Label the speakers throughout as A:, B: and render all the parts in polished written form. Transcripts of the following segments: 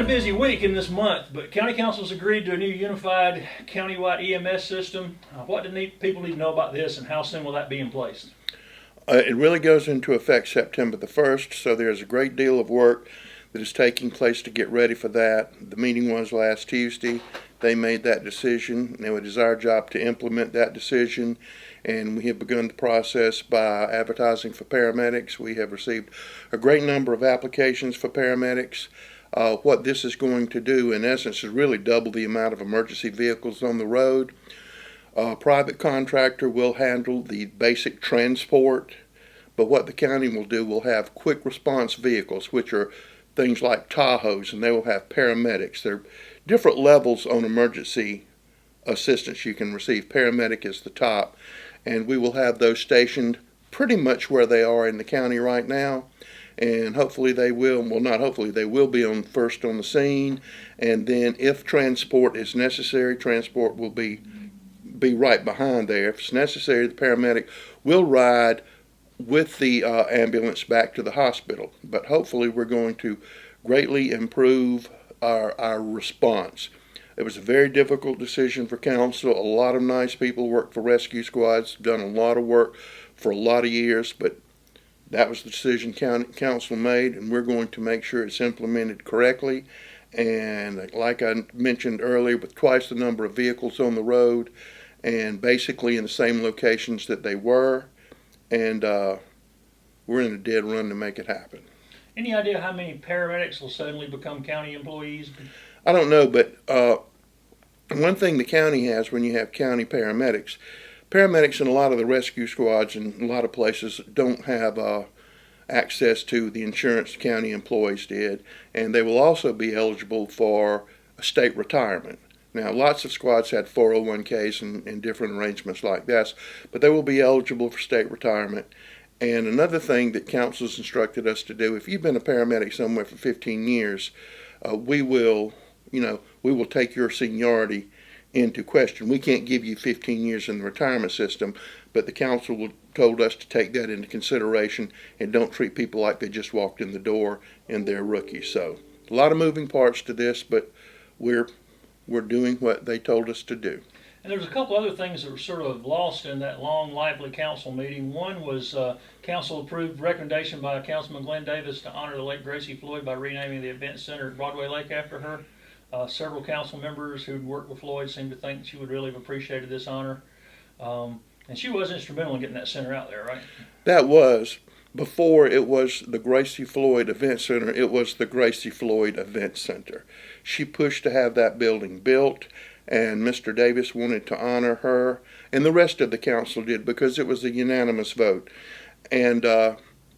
A: busy week in this month, but County Council's agreed to a new unified countywide EMS system. What do people need to know about this, and how soon will that be in place?
B: It really goes into effect September the 1st, so there's a great deal of work that is taking place to get ready for that. The meeting was last Tuesday. They made that decision. Now it is our job to implement that decision, and we have begun the process by advertising for paramedics. We have received a great number of applications for paramedics. What this is going to do, in essence, is really double the amount of emergency vehicles on the road. A private contractor will handle the basic transport, but what the county will do, will have quick response vehicles, which are things like Tahoes, and they will have paramedics. There are different levels on emergency assistance you can receive. Paramedic is the top, and we will have those stationed pretty much where they are in the county right now. And hopefully they will, well, not hopefully, they will be first on the scene. And then if transport is necessary, transport will be right behind there. If it's necessary, the paramedic will ride with the ambulance back to the hospital. But hopefully we're going to greatly improve our response. It was a very difficult decision for council. A lot of nice people work for rescue squads, done a lot of work for a lot of years, but that was the decision council made, and we're going to make sure it's implemented correctly. And like I mentioned earlier, with twice the number of vehicles on the road, and basically in the same locations that they were, and we're in a dead run to make it happen.
A: Any idea how many paramedics will suddenly become county employees?
B: I don't know, but one thing the county has when you have county paramedics in a lot of the rescue squads and a lot of places don't have access to the insurance county employees did, and they will also be eligible for a state retirement. Now, lots of squads had 401ks and different arrangements like this, but they will be eligible for state retirement. And another thing that council's instructed us to do, if you've been a paramedic somewhere for 15 years, we will take your seniority into question. We can't give you 15 years in the retirement system, but the council told us to take that into consideration and don't treat people like they just walked in the door and they're rookies. So a lot of moving parts to this, but we're doing what they told us to do.
A: And there's a couple other things that were sort of lost in that long, lively council meeting. One was council approved recommendation by Councilman Glenn Davis to honor the late Gracie Floyd by renaming the event center at Broadway Lake after her. Several council members who'd worked with Floyd seemed to think she would really have appreciated this honor. And she was instrumental in getting that center out there, right?
B: That was. Before it was the Gracie Floyd Event Center, it was the Gracie Floyd Event Center. She pushed to have that building built, and Mr. Davis wanted to honor her, and the rest of the council did because it was a unanimous vote. And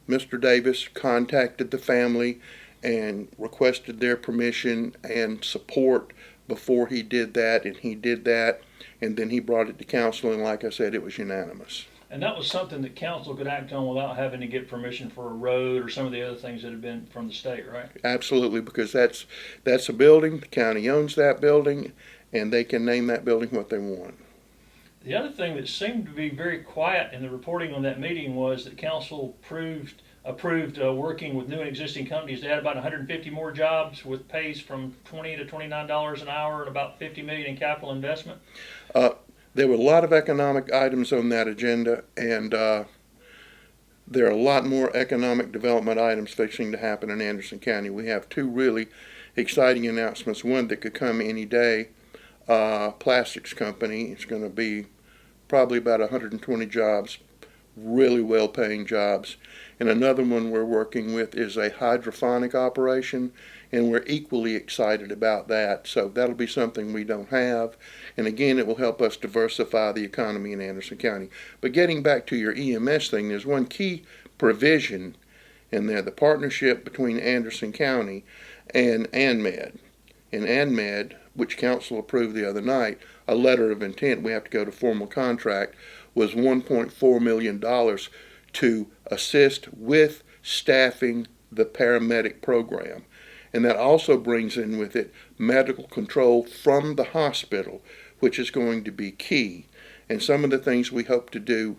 B: Mr. Davis contacted the family and requested their permission and support before he did that, and he did that, and then he brought it to council, and like I said, it was unanimous.
A: And that was something that council could act on without having to get permission for a road or some of the other things that had been from the state, right?
B: Absolutely, because that's a building, the county owns that building, and they can name that building what they want.
A: The other thing that seemed to be very quiet in the reporting on that meeting was that council approved working with new and existing companies to add about 150 more jobs with pays from $20 to $29 an hour and about $50 million in capital investment.
B: There were a lot of economic items on that agenda, and there are a lot more economic development items fixing to happen in Anderson County. We have two really exciting announcements. One that could come any day. Plastics company. It's going to be probably about 120 jobs, really well-paying jobs. And another one we're working with is a hydroponic operation, and we're equally excited about that. So that'll be something we don't have. And again, it will help us diversify the economy in Anderson County. But getting back to your EMS thing, there's one key provision in there, the partnership between Anderson County and ANMED. And ANMED, which council approved the other night, a letter of intent, we have to go to formal contract, was $1.4 million to assist with staffing the paramedic program. And that also brings in with it medical control from the hospital, which is going to be key. And some of the things we hope to do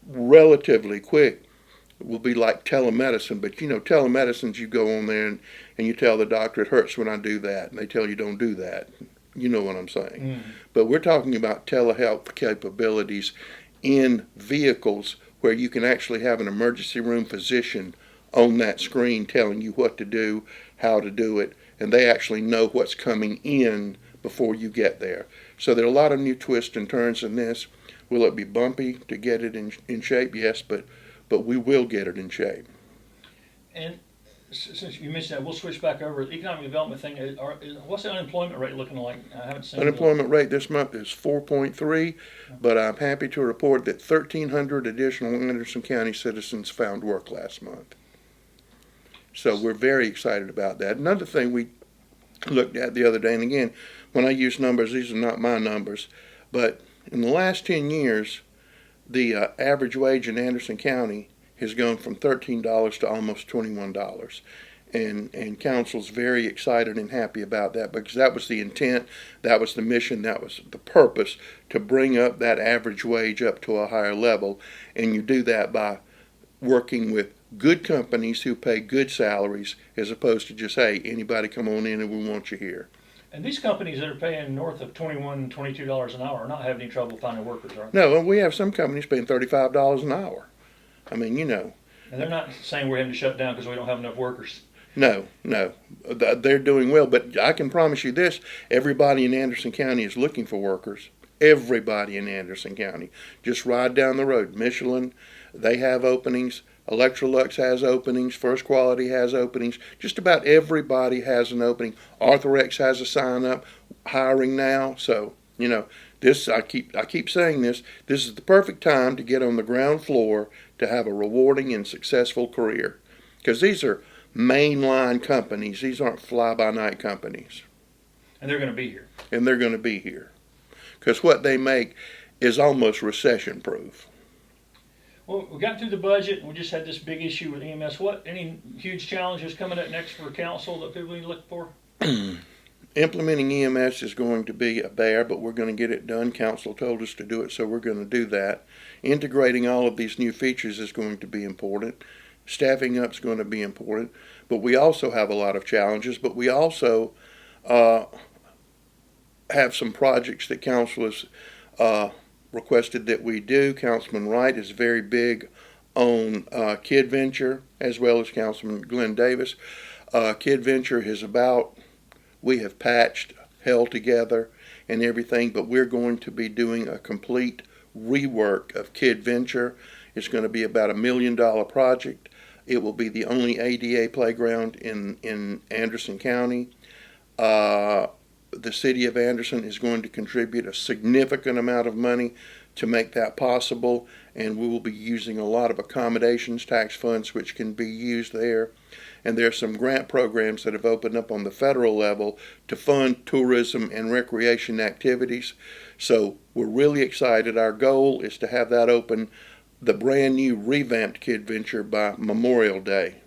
B: relatively quick will be like telemedicine, but you know, telemedicine's you go on there and you tell the doctor it hurts when I do that, and they tell you don't do that. You know what I'm saying. But we're talking about telehealth capabilities in vehicles where you can actually have an emergency room physician on that screen telling you what to do, how to do it, and they actually know what's coming in before you get there. So there are a lot of new twists and turns in this. Will it be bumpy to get it in shape? Yes, but we will get it in shape.
A: And since you mentioned that, we'll switch back over to the economic development thing. What's the unemployment rate looking like? I haven't seen
B: Unemployment rate this month is 4.3, but I'm happy to report that 1,300 additional Anderson County citizens found work last month. So we're very excited about that. Another thing we looked at the other day, and again, when I use numbers, these are not my numbers, but in the last 10 years, the average wage in Anderson County has gone from $13 to almost $21. And council's very excited and happy about that, because that was the intent, that was the mission, that was the purpose, to bring up that average wage up to a higher level. And you do that by working with good companies who pay good salaries, as opposed to just, hey, anybody come on in and we want you here.
A: And these companies that are paying north of $21, $22 an hour are not having any trouble finding workers, right?
B: No, we have some companies paying $35 an hour. I mean, you know.
A: And they're not saying we're having to shut down because we don't have enough workers.
B: No, they're doing well. But I can promise you this, everybody in Anderson County is looking for workers. Everybody in Anderson County. Just ride down the road. Michelin, they have openings. Electrolux has openings. First Quality has openings. Just about everybody has an opening. Arthrex has a sign up, hiring now. So, you know, this I keep saying this. This is the perfect time to get on the ground floor to have a rewarding and successful career, because these are mainline companies. These aren't fly-by-night companies.
A: And they're going to be here.
B: And they're going to be here, because what they make is almost recession-proof.
A: Well, we got through the budget, and we just had this big issue with EMS. Any huge challenges coming up next for council that people need to look for?
B: Implementing EMS is going to be a bear, but we're going to get it done. Council told us to do it, so we're going to do that. Integrating all of these new features is going to be important. Staffing up is going to be important. But we also have a lot of challenges, but we also have some projects that council has requested that we do. Councilman Wright is very big on Kid Venture, as well as Councilman Glenn Davis. Kid Venture is about, we have patched hell together and everything, but we're going to be doing a complete rework of Kid Venture. It's going to be about $1 million project. It will be the only ADA playground in Anderson County. The city of Anderson is going to contribute a significant amount of money to make that possible, and we will be using a lot of accommodations tax funds which can be used there. And there are some grant programs that have opened up on the federal level to fund tourism and recreation activities. So we're really excited. Our goal is to have that open, the brand new revamped Kid Venture, by Memorial Day.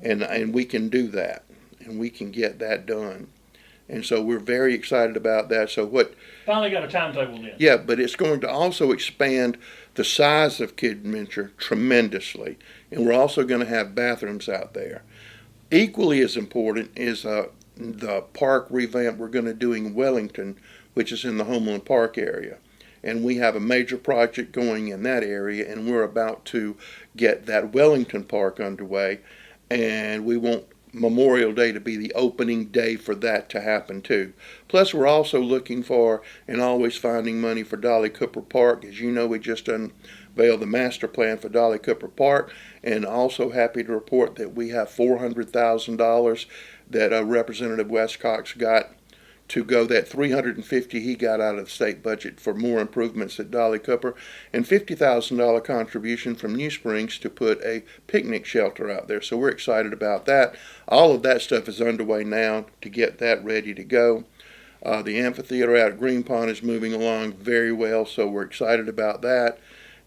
B: And we can do that, and we can get that done. And so we're very excited about that. So what?
A: Finally got a timetable then.
B: Yeah, but it's going to also expand the size of Kid Venture tremendously. And we're also going to have bathrooms out there. Equally as important is the park revamp we're going to do in Wellington, which is in the Homeland Park area. And we have a major project going in that area, and we're about to get that Wellington Park underway. And we want Memorial Day to be the opening day for that to happen too. Plus, we're also looking for and always finding money for Dolly Cooper Park. As you know, we just unveiled the master plan for Dolly Cooper Park, and also happy to report that we have $400,000 that Representative Westcox got to go, that $350,000 he got out of the state budget for more improvements at Dolly Cooper, and $50,000 contribution from New Springs to put a picnic shelter out there. So we're excited about that. All of that stuff is underway now to get that ready to go. The amphitheater out at Green Pond is moving along very well, so we're excited about that.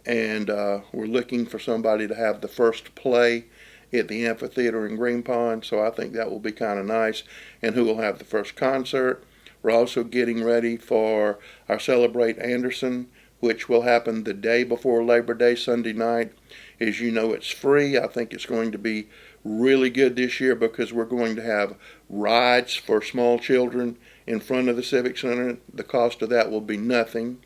B: And we're looking for somebody to have the first play at the amphitheater in Green Pond, so I think that will be kind of nice. And who will have the first concert. We're also getting ready for our Celebrate Anderson, which will happen the day before Labor Day, Sunday night. As you know, it's free. I think it's going to be really good this year because we're going to have rides for small children in front of the Civic Center. The cost of that will be nothing.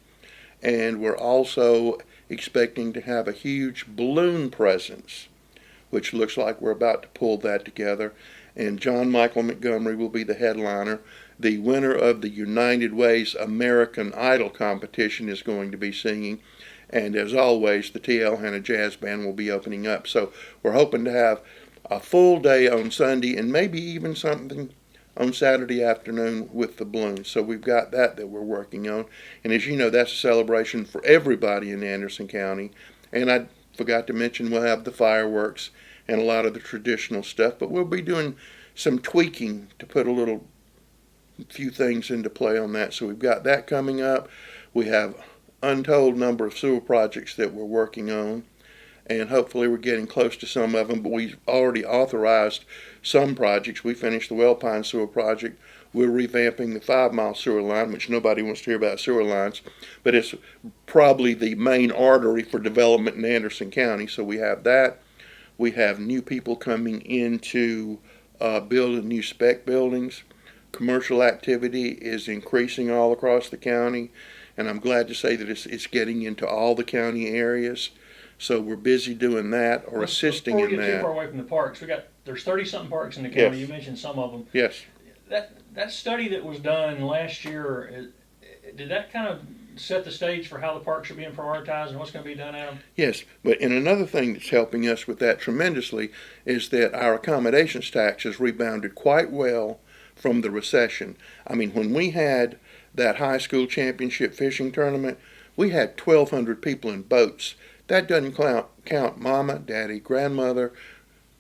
B: And we're also expecting to have a huge balloon presence, which looks like we're about to pull that together. And John Michael Montgomery will be the headliner. The winner of the United Way's American Idol competition is going to be singing. And as always, the T.L. Hanna Jazz Band will be opening up. So we're hoping to have a full day on Sunday and maybe even something on Saturday afternoon with the balloons. So we've got that we're working on. And as you know, that's a celebration for everybody in Anderson County. And I forgot to mention we'll have the fireworks and a lot of the traditional stuff, but we'll be doing some tweaking to put a few things into play on that. So we've got that coming up. We have untold number of sewer projects that we're working on, and hopefully we're getting close to some of them, but we've already authorized some projects. We finished the Well Pine Sewer Project. We're revamping the 5-mile sewer line, which nobody wants to hear about sewer lines, but it's probably the main artery for development in Anderson County, so we have that. We have new people coming in to build new spec buildings. Commercial activity is increasing all across the county, and I'm glad to say that it's getting into all the county areas. So we're busy doing that or assisting in that.
A: Before we get too far away from the parks, there's 30-something parks in the county.
B: Yes.
A: You mentioned some of them.
B: Yes.
A: That study that was done last year, did that kind of set the stage for how the parks are being prioritized and what's going to be done at them?
B: Yes, and another thing that's helping us with that tremendously is that our accommodations tax has rebounded quite well from the recession. I mean, when we had that high school championship fishing tournament, we had 1,200 people in boats. That doesn't count mama, daddy, grandmother,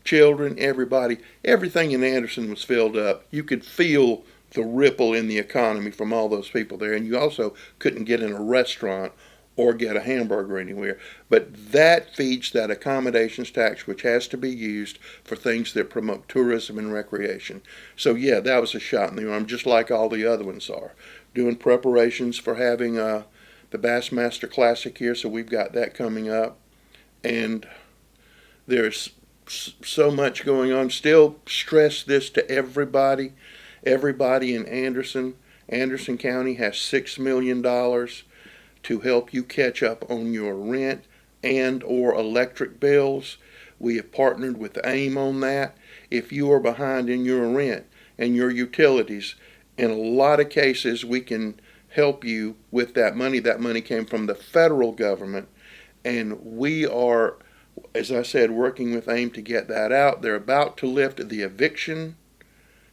B: children, everybody. Everything in Anderson was filled up. You could feel the ripple in the economy from all those people there, and you also couldn't get in a restaurant or get a hamburger anywhere. But that feeds that accommodations tax, which has to be used for things that promote tourism and recreation. So yeah, that was a shot in the arm, just like all the other ones are. Doing preparations for having the Bassmaster Classic here, so we've got that coming up. And there's so much going on. Still stress this to everybody in Anderson. Anderson County has $6 million to help you catch up on your rent and or electric bills. We have partnered with AIM on that. If you are behind in your rent and your utilities, in a lot of cases we can help you with that money. That money came from the federal government, and we are, as I said, working with AIM to get that out. They're about to lift the eviction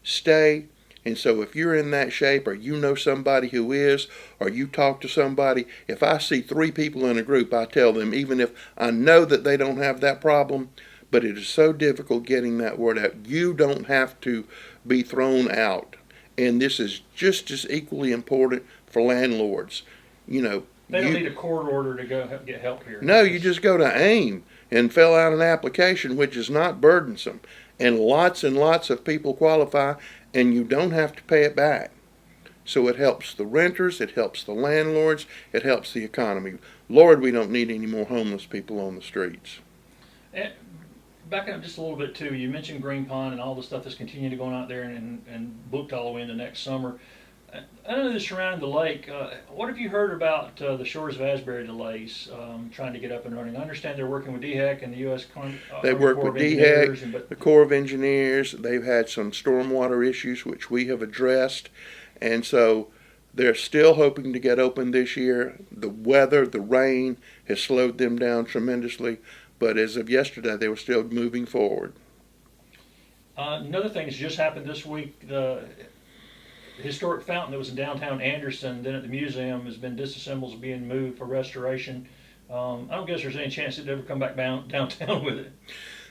B: stay. And so if you're in that shape, or you know somebody who is, or you talk to somebody, if I see 3 people in a group, I tell them, even if I know that they don't have that problem, but it is so difficult getting that word out, you don't have to be thrown out. And this is just as equally important for landlords. You know,
A: They don't need a court order to go get help here.
B: No, you just go to AIM and fill out an application, which is not burdensome. And lots of people qualify, and you don't have to pay it back. So it helps the renters, it helps the landlords, it helps the economy. Lord, we don't need any more homeless people on the streets.
A: And backing up just a little bit too, you mentioned Green Pond and all the stuff that's continuing to go on out there and booked all the way into next summer. I know this surrounding the lake. What have you heard about the Shores of Asbury delays trying to get up and running? I understand they're working with DHEC and the U.S.
B: They work with DHEC, the Corps of Engineers. They've had some stormwater issues, which we have addressed. And so they're still hoping to get open this year. The weather, the rain, has slowed them down tremendously. But as of yesterday, they were still moving forward.
A: Another thing that's just happened this week, the historic fountain that was in downtown Anderson, then at the museum, has been disassembled, is being moved for restoration. I don't guess there's any chance it'd ever come back downtown with it.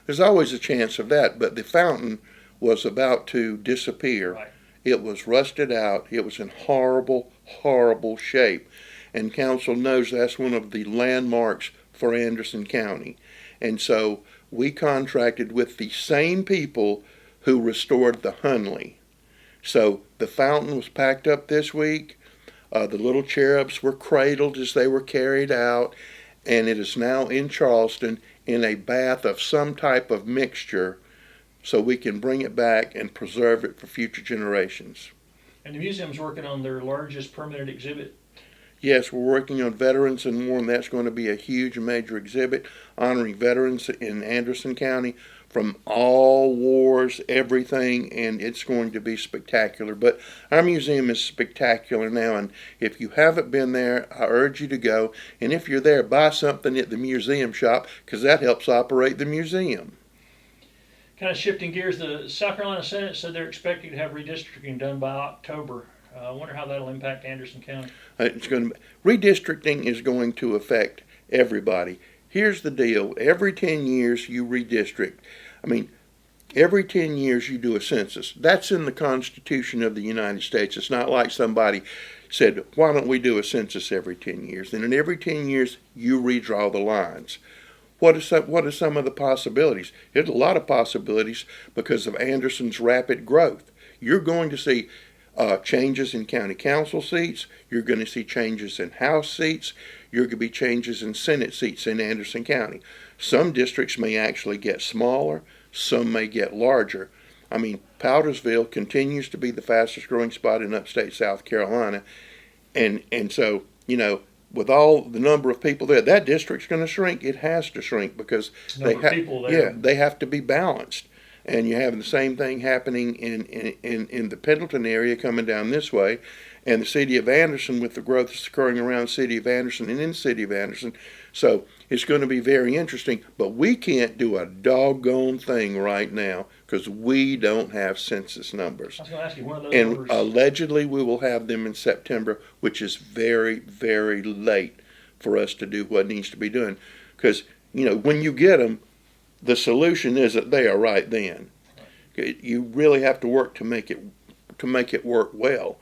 B: There's always a chance of that, but the fountain was about to disappear.
A: Right.
B: It was rusted out. It was in horrible, horrible shape. And council knows that's one of the landmarks for Anderson County. And so we contracted with the same people who restored the Hunley. So the fountain was packed up this week. The little cherubs were cradled as they were carried out, and it is now in Charleston in a bath of some type of mixture so we can bring it back and preserve it for future generations.
A: And the museum's working on their largest permanent exhibit.
B: Yes, we're working on Veterans and War, and that's going to be a huge major exhibit honoring veterans in Anderson County from all wars, everything, and it's going to be spectacular. But our museum is spectacular now, and if you haven't been there, I urge you to go. And if you're there, buy something at the museum shop, because that helps operate the museum.
A: Kind of shifting gears, the South Carolina Senate said they're expecting to have redistricting done by October. I wonder how that'll impact Anderson County.
B: Redistricting is going to affect everybody. Here's the deal. Every 10 years you redistrict. I mean, every 10 years you do a census. That's in the Constitution of the United States. It's not like somebody said, why don't we do a census every 10 years? And in every 10 years you redraw the lines. What are some of the possibilities? There's a lot of possibilities because of Anderson's rapid growth. You're going to see changes in county council seats. You're going to see changes in House seats. You're going to be changes in Senate seats in Anderson County. Some districts may actually get smaller. Some may get larger. I mean, Powdersville continues to be the fastest growing spot in upstate South Carolina. And so, you know, with all the number of people there, that district's going to shrink. It has to shrink because they have to be balanced. And you have the same thing happening in the Pendleton area coming down this way, and the city of Anderson with the growth that's occurring around the city of Anderson and in the city of Anderson. So it's going to be very interesting, but we can't do a doggone thing right now because we don't have census numbers.
A: I was going to ask you one of those
B: and
A: numbers.
B: Allegedly we will have them in September, which is very, very late for us to do what needs to be done. Because, you know, when you get them, the solution isn't there right then. You really have to work to make it work well.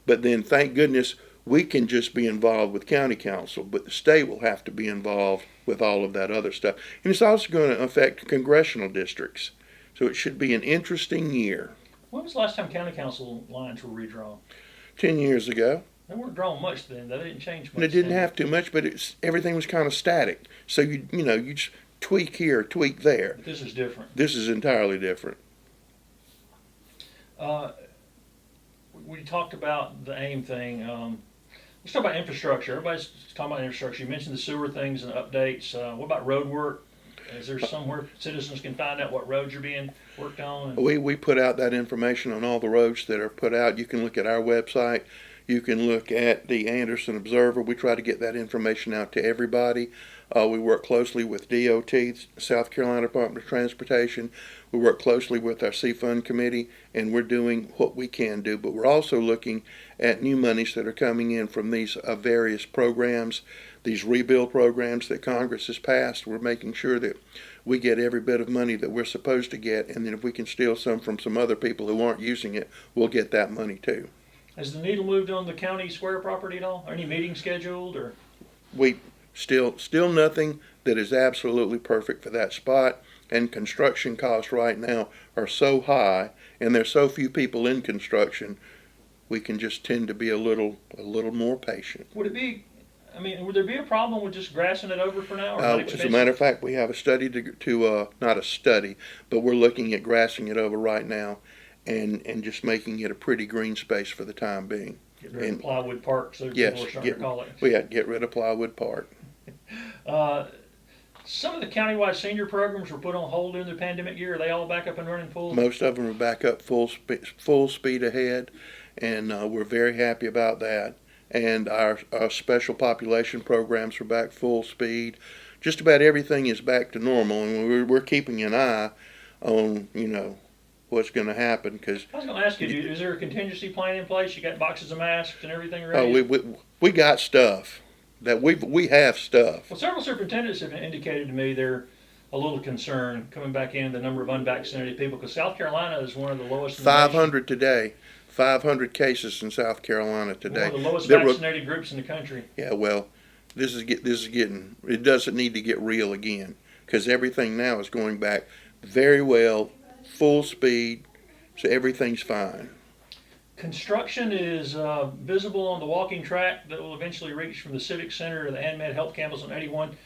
B: But then, thank goodness, we can just be involved with county council, but the state will have to be involved with all of that other stuff. And it's also going to affect congressional districts. So it should be an interesting year.
A: When was the last time county council lines were redrawn?
B: 10 years ago.
A: They weren't drawn much then. They didn't change much.
B: And it didn't have too much, but everything was kind of static. So you just tweak here, tweak there.
A: But this is different.
B: This is entirely different.
A: We talked about the AIM thing. Let's talk about infrastructure. Everybody's talking about infrastructure. You mentioned the sewer things and updates. What about road work? Is there somewhere citizens can find out what roads are being worked on?
B: We put out that information on all the roads that are put out. You can look at our website. You can look at the Anderson Observer. We try to get that information out to everybody. We work closely with DOT, South Carolina Department of Transportation. We work closely with our C-Fund Committee, and we're doing what we can do. But we're also looking at new monies that are coming in from these various programs, these rebuild programs that Congress has passed. We're making sure that we get every bit of money that we're supposed to get, and then if we can steal some from some other people who aren't using it, we'll get that money too.
A: Has the needle moved on the county square property at all? Are any meetings scheduled? Or
B: we still nothing that is absolutely perfect for that spot, and construction costs right now are so high, and there's so few people in construction, we can just tend to be a little more patient.
A: Would there be a problem with just grassing it over for now? Or
B: As a matter of fact, we have a study not a study, but we're looking at grassing it over right now, and just making it a pretty green space for the time being.
A: Get rid of Plywood Park, so
B: yes,
A: people are starting to call it.
B: We had to get rid of Plywood Park.
A: Some of the countywide senior programs were put on hold during the pandemic year. Are they all back up and running full?
B: Most of them are back up full speed ahead, and we're very happy about that. And our special population programs are back full speed. Just about everything is back to normal, and we're keeping an eye on what's going to happen. Cause
A: I was going to ask you, is there a contingency plan in place? You got boxes of masks and everything ready?
B: We got stuff. That we have stuff.
A: Well, several superintendents have indicated to me they're a little concerned coming back in the number of unvaccinated people, because South Carolina is one of the lowest in the
B: 500 today. 500 cases in South Carolina today.
A: One of the lowest vaccinated groups in the country.
B: Yeah, well, this is getting. It doesn't need to get real again, because everything now is going back very well, full speed, so everything's fine.
A: Construction is visible on the walking track that will eventually reach from the Civic Center to the AnMed Health Campus on 81.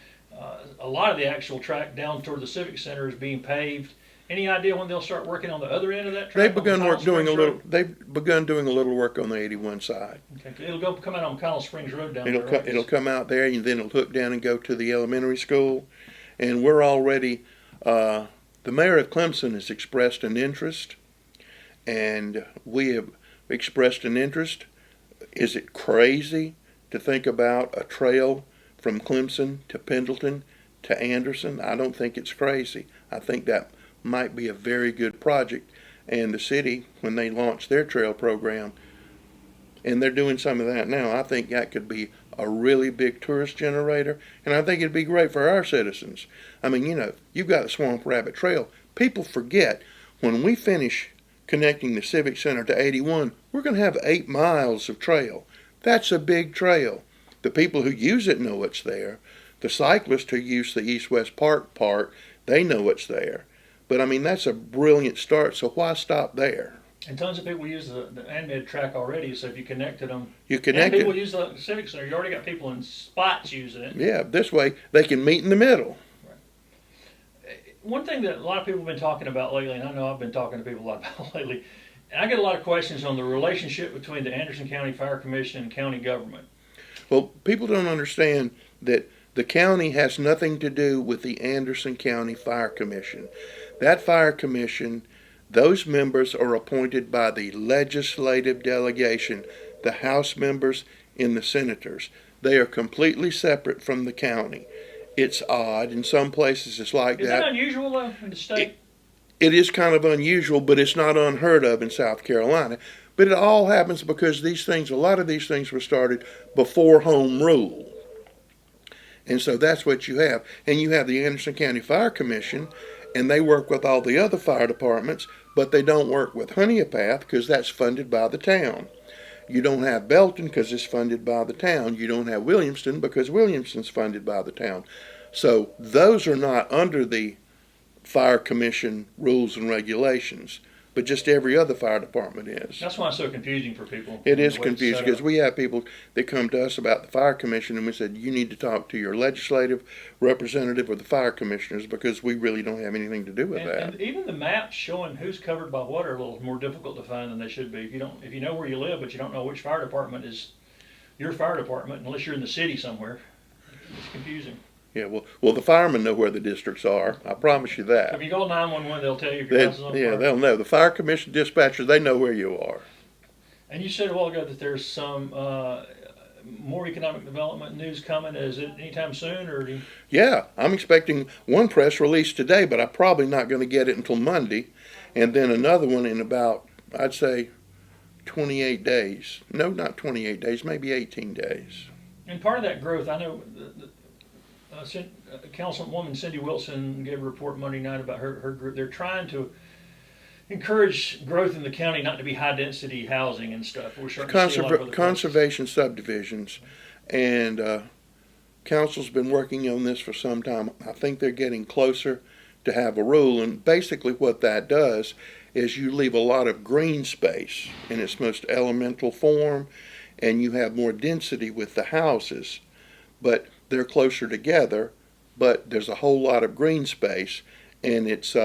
A: A lot of the actual track down toward the Civic Center is being paved. Any idea when they'll start working on the other end of that track?
B: They've begun doing a little work on the 81 side.
A: Okay, it'll come out on Connell Springs Road down
B: It'll
A: there.
B: it'll come out there, and then it'll hook down and go to the elementary school. And we're already, the mayor of Clemson has expressed an interest, and we have expressed an interest. Is it crazy to think about a trail from Clemson to Pendleton to Anderson? I don't think it's crazy. I think that might be a very good project. And the city, when they launch their trail program, and they're doing some of that now, I think that could be a really big tourist generator, and I think it'd be great for our citizens. I mean, you've got the Swamp Rabbit Trail. People forget, when we finish connecting the Civic Center to 81, we're going to have 8 miles of trail. That's a big trail. The people who use it know it's there. The cyclists who use the East-West Park, they know it's there. But I mean, that's a brilliant start, so why stop there?
A: And tons of people use the AnMed track already, so if you connected them,
B: you connect
A: and people use the Civic Center, you already got people in spots using it.
B: Yeah, this way they can meet in the middle.
A: Right. One thing that a lot of people have been talking about lately, and I know I've been talking to people a lot about lately, and I get a lot of questions on the relationship between the Anderson County Fire Commission and county government.
B: Well, people don't understand that the county has nothing to do with the Anderson County Fire Commission. That fire commission, those members are appointed by the legislative delegation, the House members and the senators. They are completely separate from the county. It's odd. In some places it's like that.
A: Is that unusual, though, in the state?
B: It is kind of unusual, but it's not unheard of in South Carolina. But it all happens because a lot of these things were started before home rule. And so that's what you have. And you have the Anderson County Fire Commission, and they work with all the other fire departments, but they don't work with Honeypath because that's funded by the town. You don't have Belton because it's funded by the town. You don't have Williamston because Williamston's funded by the town. So those are not under the Fire Commission rules and regulations, but just every other fire department is.
A: That's why it's so confusing for people.
B: It is confusing because we have people that come to us about the Fire Commission, and we said, you need to talk to your legislative representative or the fire commissioners because we really don't have anything to do with that.
A: And even the maps showing who's covered by what are a little more difficult to find than they should be. If you know where you live, but you don't know which fire department is your fire department, unless you're in the city somewhere, it's confusing.
B: Yeah, well, the firemen know where the districts are. I promise you that.
A: If you call 911, they'll tell you if your house is on fire.
B: Yeah, they'll know. The fire commission dispatchers, they know where you are.
A: And you said a while ago that there's some more economic development news coming. Is it anytime soon, or?
B: Yeah, I'm expecting one press release today, but I'm probably not going to get it until Monday, and then another one in about, I'd say, 28 days. No, not 28 days, maybe 18 days.
A: And part of that growth, I know. Councilwoman Cindy Wilson gave a report Monday night about her group. They're trying to encourage growth in the county, not to be high density housing and stuff. We're starting to see a lot of other
B: conservation subdivisions, and council's been working on this for some time. I think they're getting closer to have a rule, and basically what that does is you leave a lot of green space in its most elemental form, and you have more density with the houses, but they're closer together, but there's a whole lot of green space, and it's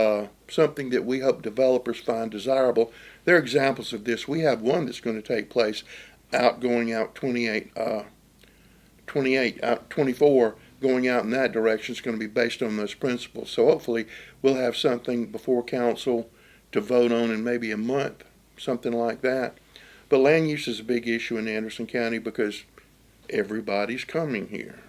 B: something that we hope developers find desirable. There are examples of this. We have one that's going to take place going out 24, going out in that direction. It's going to be based on those principles. So hopefully we'll have something before council to vote on in maybe a month, something like that. But land use is a big issue in Anderson County because everybody's coming here.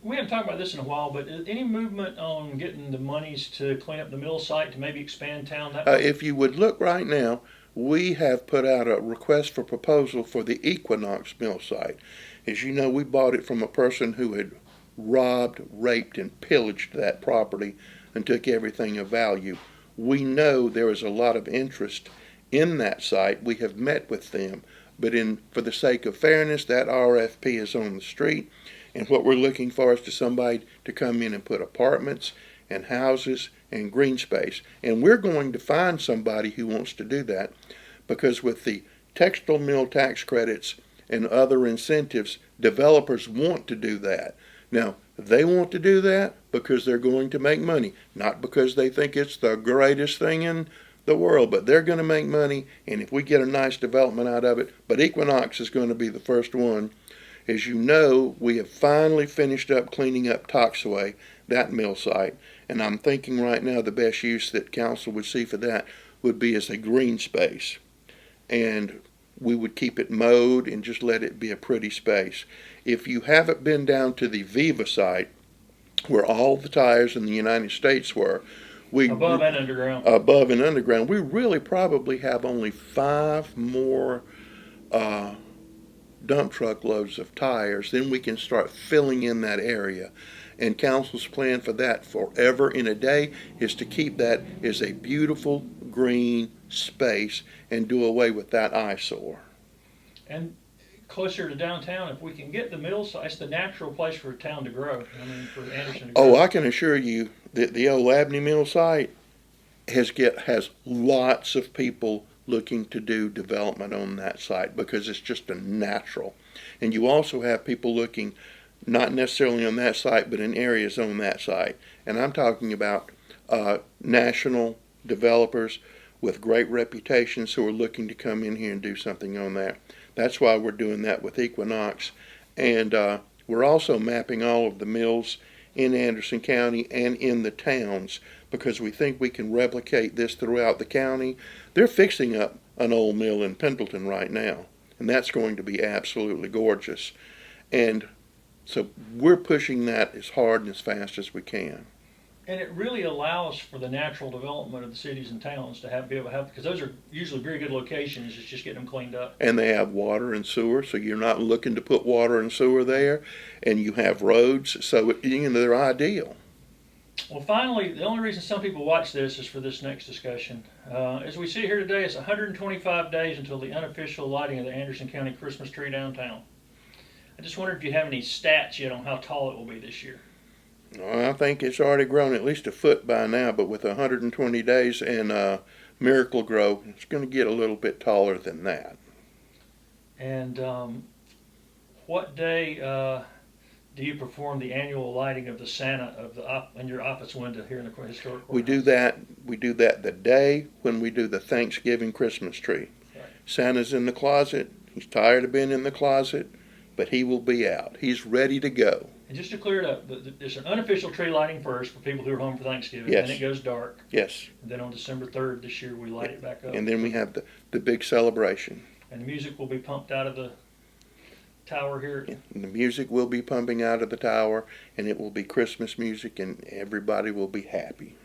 A: We haven't talked about this in a while, but any movement on getting the monies to clean up the mill site to maybe expand town that way?
B: If you would look right now, we have put out a request for proposal for the Equinox mill site. As you know, we bought it from a person who had robbed, raped, and pillaged that property and took everything of value. We know there is a lot of interest in that site. We have met with them, but for the sake of fairness, that RFP is on the street. And what we're looking for is somebody to come in and put apartments and houses and green space. And we're going to find somebody who wants to do that, because with the textile mill tax credits and other incentives, developers want to do that. Now, they want to do that because they're going to make money, not because they think it's the greatest thing in the world, but they're going to make money, and if we get a nice development out of it, but Equinox is going to be the first one. As you know, we have finally finished up cleaning up Toxaway, that mill site, and I'm thinking right now the best use that council would see for that would be as a green space. And we would keep it mowed and just let it be a pretty space. If you haven't been down to the Viva site, where all the tires in the United States were,
A: Above and underground.
B: Above and underground, we really probably have only 5 more dump truck loads of tires. Then we can start filling in that area. And council's plan for that forever in a day is to keep that as a beautiful green space and do away with that eyesore.
A: And closer to downtown, if we can get the mill site, it's the natural place for a town to grow. I mean, for Anderson to grow.
B: Oh, I can assure you that the old Abney Mill site has lots of people looking to do development on that site because it's just a natural. And you also have people looking not necessarily on that site, but in areas on that site. And I'm talking about national developers with great reputations who are looking to come in here and do something on that. That's why we're doing that with Equinox. And we're also mapping all of the mills in Anderson County and in the towns because we think we can replicate this throughout the county. They're fixing up an old mill in Pendleton right now, and that's going to be absolutely gorgeous. And so we're pushing that as hard and as fast as we can.
A: And it really allows for the natural development of the cities and towns to be able to have, because those are usually very good locations. It's just getting them cleaned up.
B: And they have water and sewer, so you're not looking to put water and sewer there. And you have roads, so they're ideal.
A: Well, finally, the only reason some people watch this is for this next discussion. As we sit here today, it's 125 days until the unofficial lighting of the Anderson County Christmas tree downtown. I just wondered if you have any stats yet on how tall it will be this year.
B: I think it's already grown at least a foot by now, but with 120 days and Miracle Grow, it's going to get a little bit taller than that.
A: And what day do you perform the annual lighting of the Santa in your office window here in the historic courthouse?
B: We do that the day when we do the Thanksgiving Christmas tree. Right. Santa's in the closet. He's tired of being in the closet, but he will be out. He's ready to go.
A: And just to clear it up, there's an unofficial tree lighting first for people who are home for Thanksgiving.
B: Yes.
A: Then it goes dark.
B: Yes.
A: And then on December 3rd this year, we light it back up.
B: And then we have the big celebration.
A: And the music will be pumped out of the tower here.
B: And the music will be pumping out of the tower, and it will be Christmas music, and everybody will be happy.